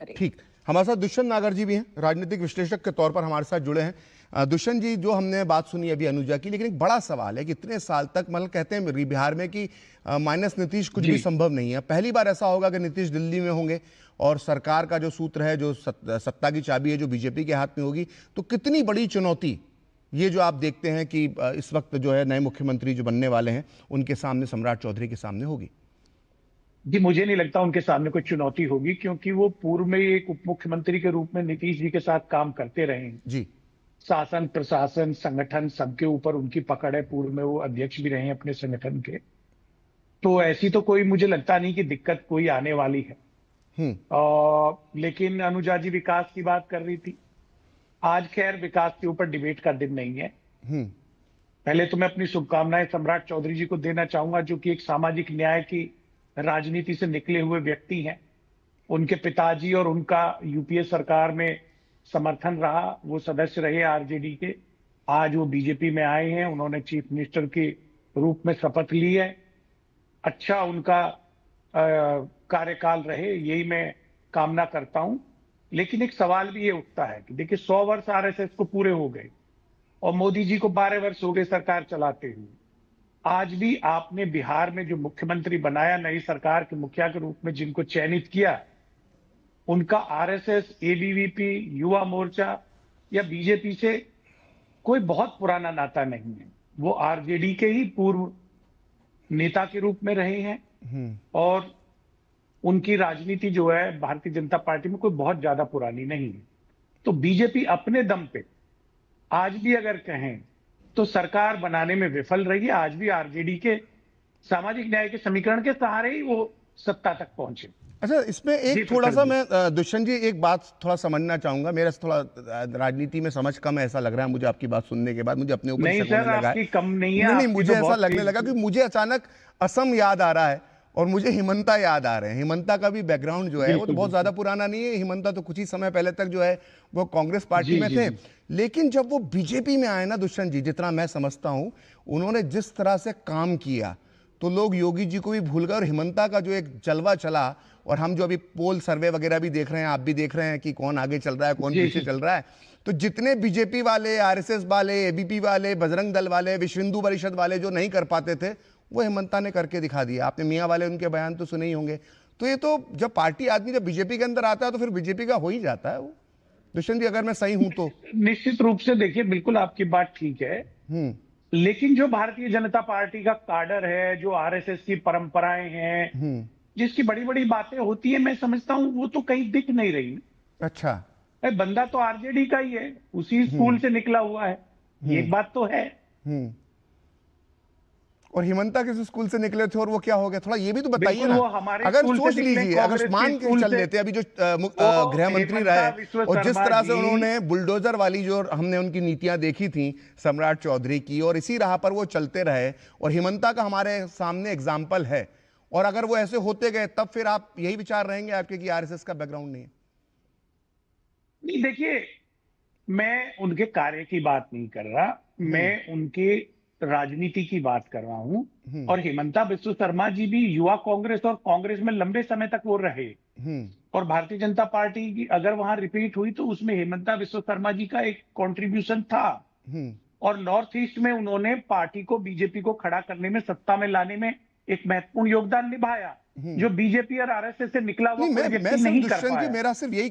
करेगी। ठीक, हमारे साथ दुष्यंत नागर जी भी हैं, राजनीतिक विश्लेषक के तौर पर हमारे साथ जुड़े हैं। दुष्यंत जी, जो हमने बात सुनी अभी अनुजा की, लेकिन एक बड़ा सवाल है कि इतने साल तक मतलब कहते हैं बिहार में कि माइनस नीतीश कुछ भी संभव नहीं है। पहली बार ऐसा होगा कि नीतीश दिल्ली में होंगे और सरकार का जो सूत्र है, जो सत्ता की चाबी है, जो बीजेपी के हाथ में होगी, तो कितनी बड़ी चुनौती ये जो आप देखते हैं कि इस वक्त जो है नए मुख्यमंत्री जो बनने वाले हैं उनके सामने, सम्राट चौधरी के सामने होगी। जी, मुझे नहीं लगता उनके सामने कोई चुनौती होगी, क्योंकि वो पूर्व में एक उप मुख्यमंत्री के रूप में नीतीश जी के साथ काम करते रहे हैं। जी, शासन, प्रशासन, संगठन सबके ऊपर उनकी पकड़ है। पूर्व में वो अध्यक्ष भी रहे हैं अपने संगठन के। तो ऐसी तो कोई मुझे लगता नहीं कि दिक्कत कोई आने वाली है। लेकिन अनुजा जी विकास की बात कर रही थी। आज खैर विकास के ऊपर डिबेट का दिन नहीं है। पहले तो मैं अपनी शुभकामनाएं सम्राट चौधरी जी को देना चाहूंगा, जो कि एक सामाजिक न्याय की राजनीति से निकले हुए व्यक्ति हैं। उनके पिताजी और उनका यूपीए सरकार में समर्थन रहा, वो सदस्य रहे आरजेडी के। आज वो बीजेपी में आए हैं, उन्होंने चीफ मिनिस्टर के रूप में शपथ ली है। अच्छा उनका कार्यकाल रहे, यही मैं कामना करता हूं। लेकिन एक सवाल भी ये उठता है कि देखिए 100 वर्ष आरएसएस को पूरे हो गए और मोदी जी को 12 वर्ष हो गए सरकार चलाते हुए। आज भी आपने बिहार में जो मुख्यमंत्री बनाया, नई सरकार के मुखिया के रूप में जिनको चयनित किया, उनका आरएसएस, एबीवीपी, युवा मोर्चा या बीजेपी से कोई बहुत पुराना नाता नहीं है। वो आरजेडी के ही पूर्व नेता के रूप में रहे हैं और उनकी राजनीति जो है भारतीय जनता पार्टी में कोई बहुत ज्यादा पुरानी नहीं है। तो बीजेपी अपने दम पे आज भी अगर कहें तो सरकार बनाने में विफल रही है। आज भी आरजेडी के सामाजिक न्याय के समीकरण के सहारे ही वो सत्ता तक पहुंचे। अच्छा, इसमें एक थोड़ा सा मैं दुष्यंत जी एक बात थोड़ा समझना चाहूंगा। मेरा थोड़ा राजनीति में समझ कम है ऐसा लग रहा है मुझे आपकी बात सुनने के बाद। मुझे अपने ऊपर नहीं सर, आपकी कम नहीं है। नहीं, मुझे ऐसा लगने लगा कि मुझे अचानक असम याद आ रहा है और मुझे हिमंता याद आ रहे हैं। हिमंता का भी बैकग्राउंड जो है वो तो बहुत ज्यादा पुराना नहीं है। हिमंता तो कुछ ही समय पहले तक जो है वो कांग्रेस पार्टी में थे। लेकिन जब वो बीजेपी में आए ना दुष्यंत जी, जितना मैं समझता हूं, उन्होंने जिस तरह से काम किया तो लोग योगी जी को भी भूल गए। और हिमंता का जो एक जलवा चला, और हम जो अभी पोल सर्वे वगैरह भी देख रहे हैं, आप भी देख रहे हैं कि कौन आगे चल रहा है, कौन पीछे चल रहा है, तो जितने बीजेपी वाले, आरएसएस वाले, एबीपी वाले, बजरंग दल वाले, विश्व हिंदू परिषद वाले जो नहीं कर पाते थे, वो हिमंता ने करके दिखा दिया। आपने मियाँ वाले उनके बयान तो सुने ही होंगे। तो ये तो जब पार्टी आदमी जब बीजेपी के अंदर आता है तो फिर बीजेपी का हो ही जाता है वो। दुष्यंत जी, अगर मैं सही हूं तो। निश्चित रूप से देखिए, बिल्कुल आपकी बात ठीक है। लेकिन जो भारतीय जनता पार्टी का काडर है, जो आरएसएस की परंपराएं हैं, जिसकी बड़ी बड़ी बातें होती है, मैं समझता हूं वो तो कहीं दिख नहीं रही। अच्छा, बंदा तो आरजेडी का ही है, उसी स्कूल से निकला हुआ है, ये एक बात तो है। और हिमंता किस स्कूल से निकले थे और वो क्या हो गया, थोड़ा ये भी तो बताइए ना। अगर सोच लीजिए, अगर मान के चल लेते, अभी जो गृह मंत्री रहे और जिस तरह से उन्होंने बुलडोजर वाली जो हमने उनकी नीतियां देखी थी सम्राट चौधरी की, और इसी राह पर वो चलते रहे, और हिमंता का हमारे सामने एग्जाम्पल है, और अगर वो ऐसे होते गए तब फिर आप यही विचार रहेंगे आपके कि आरएसएस का बैकग्राउंड नहीं है? नहीं, देखिए, मैं उनके कार्य की बात नहीं कर रहा, मैं उनके राजनीति की बात कर रहा हूं। और हिमंता बिस्व शर्मा जी भी युवा कांग्रेस और कांग्रेस में लंबे समय तक वो रहे, और भारतीय जनता पार्टी की अगर वहां रिपीट हुई तो उसमें हिमंता बिस्व शर्मा जी का एक कंट्रीब्यूशन था। और नॉर्थ ईस्ट में उन्होंने पार्टी को, बीजेपी को खड़ा करने में, सत्ता में लाने में एक महत्वपूर्ण योगदान निभाया, जो बीजेपी और आरएसएस से निकला हुआ व्यक्ति नहीं कर पाया। मेरा सिर्फ यही